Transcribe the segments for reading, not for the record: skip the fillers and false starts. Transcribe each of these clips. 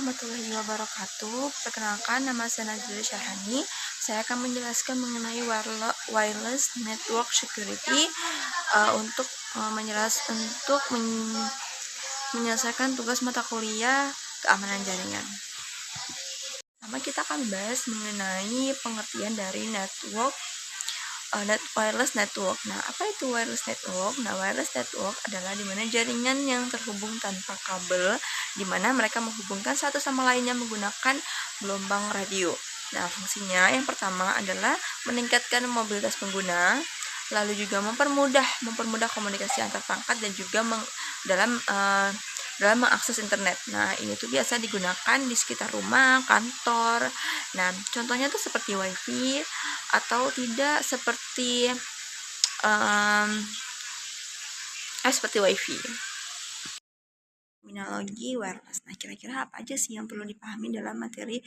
warahmatullahi wabarakatuh. Perkenalkan, nama saya Najla Syahani. Saya akan menjelaskan mengenai wireless network security untuk menyelesaikan tugas mata kuliah keamanan jaringan. Pertama, kita akan bahas mengenai pengertian dari wireless network. Nah, apa itu wireless network? Nah, wireless network adalah di mana jaringan yang terhubung tanpa kabel, di mana mereka menghubungkan satu sama lainnya menggunakan gelombang radio. Nah, fungsinya yang pertama adalah meningkatkan mobilitas pengguna, lalu juga mempermudah komunikasi antar perangkat dan juga dalam mengakses internet. Nah, ini tuh biasa digunakan di sekitar rumah, kantor. Nah, contohnya tuh seperti WiFi atau tidak seperti WiFi. Terminologi wireless. Nah, kira-kira apa aja sih yang perlu dipahami dalam materi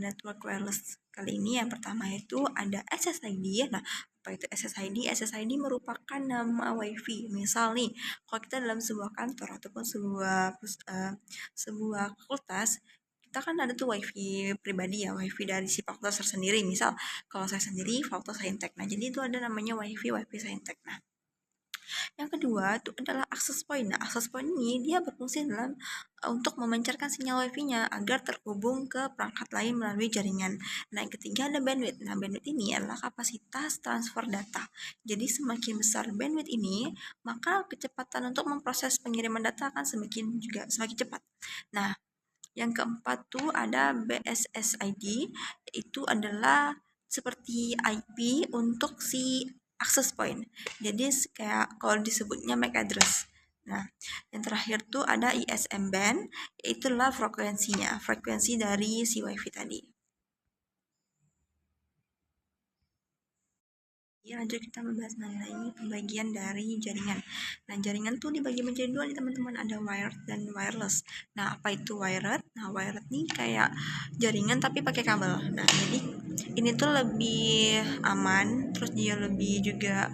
network wireless kali ini? Yang pertama itu ada SSID. Nah, apa itu SSID? SSID merupakan nama WiFi. Misal nih, kalau kita dalam sebuah kantor ataupun sebuah fakultas, kita kan ada tuh WiFi pribadi ya, WiFi dari si fakultas tersendiri. Misal, kalau saya sendiri fakultas Saintek. Nah, jadi itu ada namanya WiFi Saintek. Nah, yang kedua itu adalah access point. Nah, access point ini dia berfungsi untuk memancarkan sinyal WiFi-nya agar terhubung ke perangkat lain melalui jaringan. Nah, yang ketiga ada bandwidth. Nah, bandwidth ini adalah kapasitas transfer data. Jadi semakin besar bandwidth ini, maka kecepatan untuk memproses pengiriman data akan semakin cepat. Nah, yang keempat tuh ada BSSID, itu adalah seperti IP untuk si access point. Jadi kayak kalau disebutnya MAC address. Nah, yang terakhir tuh ada ISM band, itulah frekuensi dari si WiFi tadi. Lanjut kita membahas mengenai pembagian dari jaringan. Nah, jaringan tuh dibagi menjadi dua nih teman-teman, ada wired dan wireless. Nah, apa itu wired? Nah, wired nih kayak jaringan tapi pakai kabel. Nah, jadi ini tuh lebih aman, terus dia lebih juga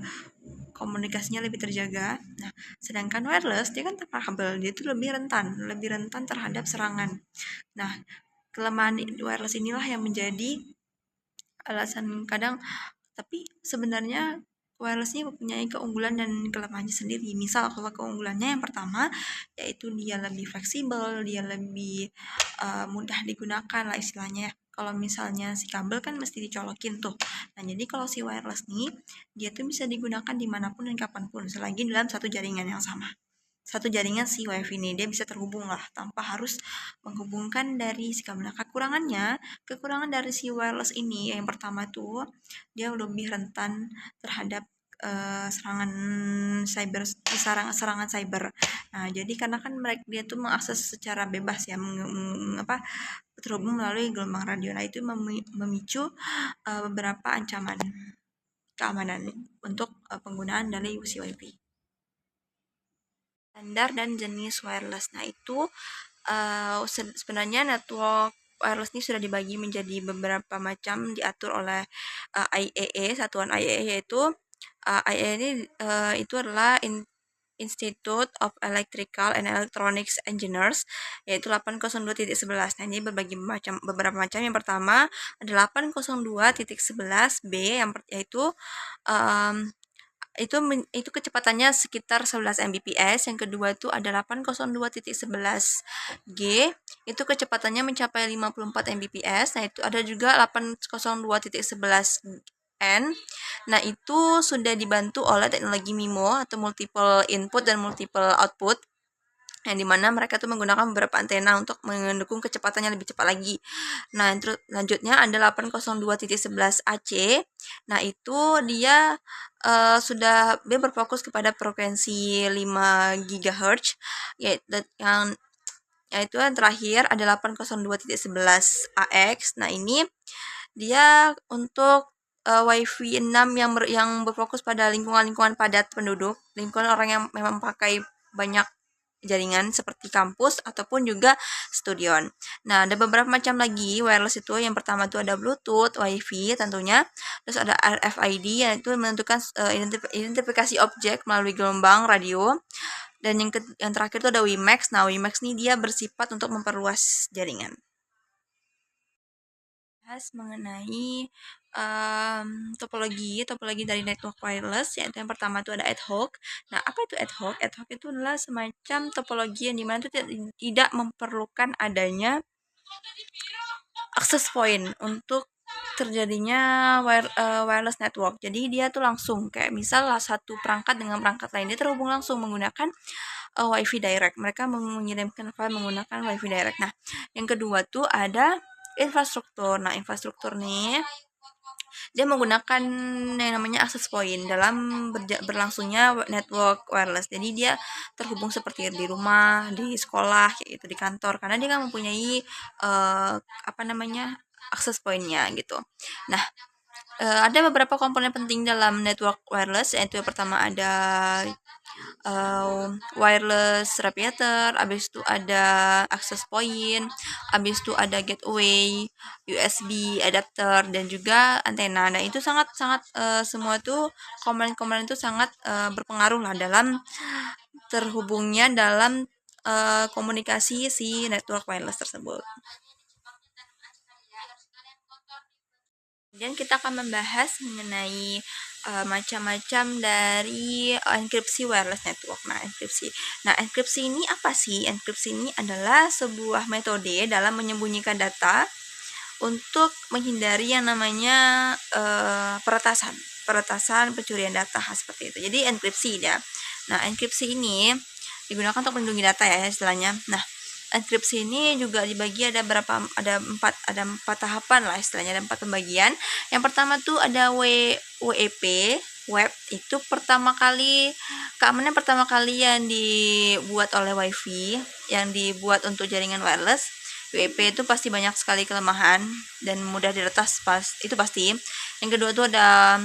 komunikasinya lebih terjaga. Nah, sedangkan wireless dia kan tanpa kabel, dia tuh lebih rentan terhadap serangan. Nah, kelemahan wireless inilah yang menjadi alasan kadang, tapi sebenarnya wireless ini mempunyai keunggulan dan kelemahannya sendiri. Misal kalau keunggulannya yang pertama yaitu dia lebih fleksibel, dia lebih mudah digunakan lah istilahnya. Kalau misalnya si kabel kan mesti dicolokin tuh. Nah, jadi kalau si wireless nih, dia tuh bisa digunakan dimanapun dan kapanpun, selagi dalam satu jaringan yang sama. Satu jaringan si WiFi ini, dia bisa terhubung lah tanpa harus menghubungkan dari si kabel. Nah, kekurangan dari si wireless ini yang pertama tuh dia lebih rentan terhadap serangan cyber. Nah, jadi karena kan dia tuh mengakses secara bebas ya, terhubung melalui gelombang radio. Nah, itu memicu beberapa ancaman keamanan untuk penggunaan dari si WiFi. Standar dan jenis wireless. Nah, itu sebenarnya network wireless ini sudah dibagi menjadi beberapa macam, diatur oleh IEEE, satuan IEEE yaitu IEEE ini itu adalah Institute of Electrical and Electronics Engineers, yaitu 802.11. Nah, ini beberapa macam. Yang pertama ada 802.11b yaitu itu kecepatannya sekitar 11 Mbps. Yang kedua itu ada 802.11G, itu kecepatannya mencapai 54 Mbps. Nah, itu ada juga 802.11N. Nah, itu sudah dibantu oleh teknologi MIMO atau multiple input dan multiple output, yang dimana mereka tuh menggunakan beberapa antena untuk mendukung kecepatannya lebih cepat lagi. Nah, terus lanjutnya ada 802.11AC. Nah, itu dia dia berfokus kepada frekuensi 5 GHz, yaitu yang terakhir ada 802.11AX. Nah, ini dia untuk WiFi 6 yang berfokus pada lingkungan padat penduduk, lingkungan orang yang memang pakai banyak jaringan seperti kampus ataupun juga studion. Nah, ada beberapa macam lagi wireless itu. Yang pertama itu ada Bluetooth, WiFi tentunya. Terus ada RFID, yaitu menentukan identifikasi objek melalui gelombang radio. Dan yang terakhir itu ada WiMAX. Nah, WiMAX ini dia bersifat untuk memperluas jaringan. Bahas mengenai topologi dari network wireless, yaitu yang pertama itu ada ad hoc. Nah, apa itu ad hoc? Ad hoc itu adalah semacam topologi yang dimana itu tidak memerlukan adanya akses point untuk terjadinya wireless network. Jadi dia tuh langsung kayak misal satu perangkat dengan perangkat lain dia terhubung langsung menggunakan WiFi direct. Mereka mengirimkan file menggunakan WiFi direct. Nah, yang kedua tuh ada infrastruktur. Nah, infrastruktur nih dia menggunakan yang namanya access point dalam berlangsungnya network wireless. Jadi dia terhubung seperti di rumah, di sekolah, kayak gitu, di kantor, karena dia kan mempunyai apa namanya access pointnya gitu. Nah, ada beberapa komponen penting dalam network wireless, yaitu yang pertama ada wireless repeater, habis itu ada access point, habis itu ada gateway, USB adapter, dan juga antena. Nah, itu sangat-sangat semua tuh komponen-komponen itu sangat berpengaruh lah dalam terhubungnya dalam komunikasi si network wireless tersebut. Dan kita akan membahas mengenai macam-macam dari enkripsi wireless network. Enkripsi ini apa sih? Enkripsi ini adalah sebuah metode dalam menyembunyikan data untuk menghindari yang namanya peretasan pencurian data seperti itu. Jadi enkripsi ya. Nah, enkripsi ini digunakan untuk melindungi data ya istilahnya. Nah, enkripsi ini juga dibagi ada empat tahapan lah istilahnya, ada 4 pembagian. Yang pertama tuh ada WEP, web itu pertama kali keamanan pertama kali yang dibuat oleh WiFi, yang dibuat untuk jaringan wireless. WEP itu pasti banyak sekali kelemahan dan mudah diretas itu pasti. Yang kedua tuh ada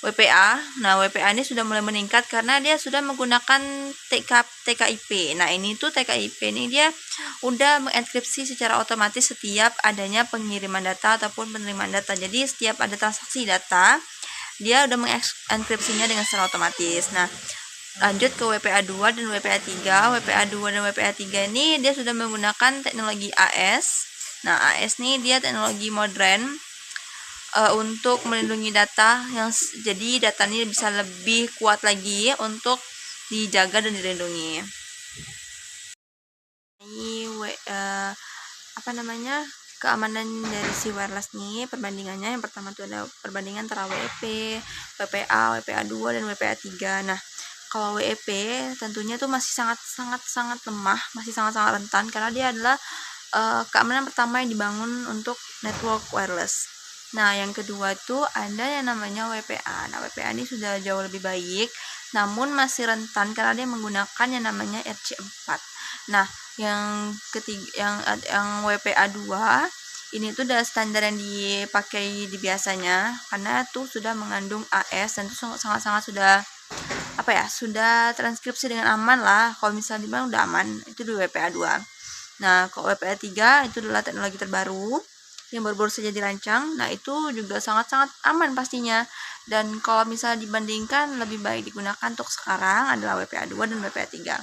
WPA. Nah, WPA ini sudah mulai meningkat karena dia sudah menggunakan TKIP. Nah, ini tuh TKIP ini dia udah mengenkripsi secara otomatis setiap adanya pengiriman data ataupun penerimaan data. Jadi, setiap ada transaksi data, dia udah mengenkripsinya dengan secara otomatis. Nah, lanjut ke WPA 2 dan WPA 3. WPA 2 dan WPA 3 ini dia sudah menggunakan teknologi AS. Nah, AS ini dia teknologi modern untuk melindungi data jadi data ini bisa lebih kuat lagi untuk dijaga dan dilindungi. Ini keamanan dari si wireless nih, perbandingannya yang pertama itu ada perbandingan antara WEP, WPA, WPA 2 dan WPA 3. Nah, kalau WEP tentunya tuh masih sangat lemah, masih sangat rentan karena dia adalah keamanan pertama yang dibangun untuk network wireless. Nah, yang kedua tuh ada yang namanya WPA. Nah, WPA ini sudah jauh lebih baik, namun masih rentan karena dia menggunakan yang namanya RC4. Nah, yang ketiga yang WPA 2 ini tuh udah standar yang dipakai di biasanya karena tuh sudah mengandung AS dan itu sangat-sangat sudah transkripsi dengan aman lah. Kalau misalnya dibilang udah aman, itu di WPA 2. Nah, kalau WPA 3 itu adalah teknologi terbaru yang baru-baru saja dirancang. Nah, itu juga sangat-sangat aman pastinya. Dan kalau misalnya dibandingkan lebih baik digunakan untuk sekarang adalah WPA 2 dan WPA 3.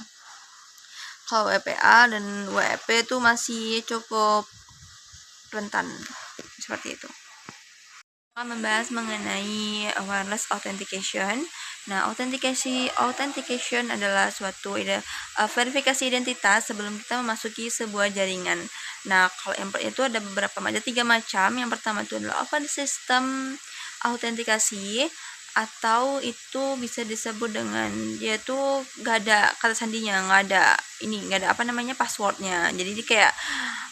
Kalau WPA dan WEP itu masih cukup rentan seperti itu. Akan membahas mengenai wireless authentication. Nah, authentication adalah suatu verifikasi identitas sebelum kita memasuki sebuah jaringan. Nah, kalau yang itu ada 3 macam. Yang pertama itu adalah open system autentikasi, atau itu bisa disebut dengan dia tuh gak ada kata sandinya, gak ada passwordnya. Jadi dia kayak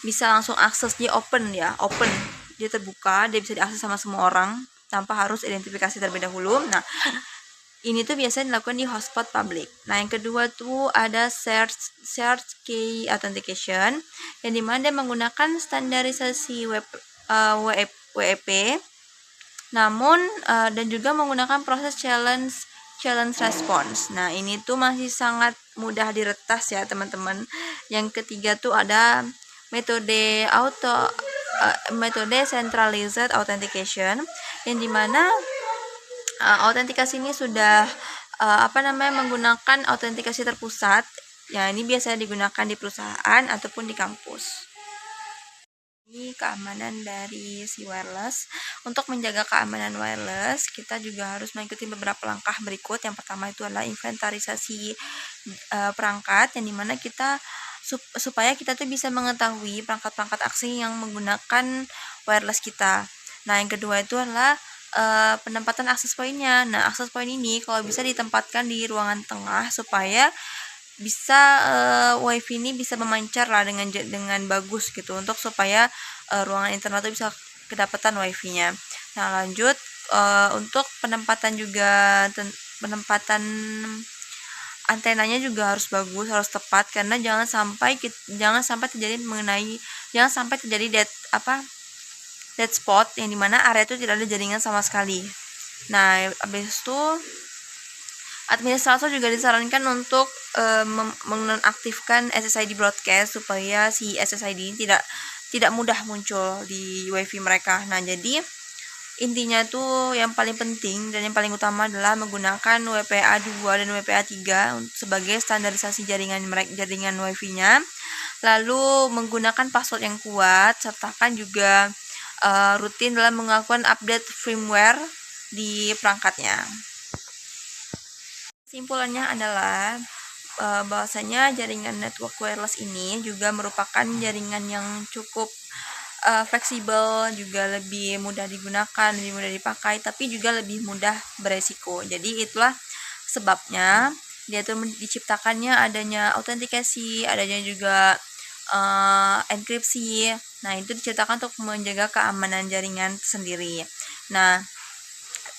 bisa langsung akses, dia open, dia terbuka, dia bisa diakses sama semua orang tanpa harus identifikasi terlebih dahulu. Nah, ini tuh biasanya dilakukan di hotspot public. Nah, yang kedua tuh ada shared key authentication, yang dimana dia menggunakan standarisasi WEP, namun dan juga menggunakan proses challenge response. Nah, ini tuh masih sangat mudah diretas ya, teman-teman. Yang ketiga tuh ada metode centralized authentication, yang dimana autentikasi ini sudah menggunakan autentikasi terpusat. Ya, ini biasanya digunakan di perusahaan ataupun di kampus. Ini keamanan dari si wireless. Untuk menjaga keamanan wireless, kita juga harus mengikuti beberapa langkah berikut. Yang pertama itu adalah inventarisasi perangkat, yang dimana kita supaya kita tuh bisa mengetahui perangkat-perangkat asing yang menggunakan wireless kita. Nah, yang kedua itu adalah penempatan akses poinnya. Nah, akses poin ini kalau bisa ditempatkan di ruangan tengah supaya bisa wifi ini bisa memancar lah dengan bagus gitu, untuk supaya ruangan internal itu bisa kedapatan wifi-nya. Nah, lanjut untuk penempatan penempatan antenanya juga harus bagus, harus tepat, karena jangan sampai terjadi dead spot, yang dimana area itu tidak ada jaringan sama sekali. Nah, habis itu administrator juga disarankan untuk menonaktifkan SSID broadcast supaya si SSID ini tidak mudah muncul di WiFi mereka. Nah, jadi intinya tuh yang paling penting dan yang paling utama adalah menggunakan WPA 2 dan WPA 3 sebagai standarisasi jaringan WiFi-nya. Lalu menggunakan password yang kuat, sertakan juga rutin dalam melakukan update firmware di perangkatnya. Kesimpulannya adalah bahwasanya jaringan network wireless ini juga merupakan jaringan yang cukup fleksibel, juga lebih mudah digunakan, lebih mudah dipakai, tapi juga lebih mudah beresiko. Jadi itulah sebabnya dia tuh diciptakannya adanya autentikasi, adanya juga enkripsi. Nah, itu diciptakan untuk menjaga keamanan jaringan sendiri. Nah,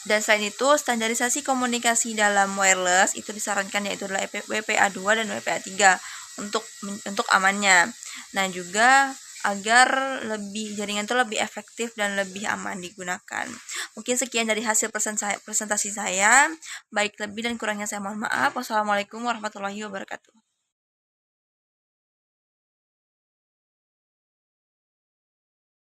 dan selain itu, standarisasi komunikasi dalam wireless itu disarankan, yaitu adalah WPA 2 dan WPA 3 untuk amannya. Nah, juga agar jaringan itu lebih efektif dan lebih aman digunakan. Mungkin sekian dari hasil presentasi saya. Baik lebih dan kurangnya saya mohon maaf. Wassalamualaikum warahmatullahi wabarakatuh.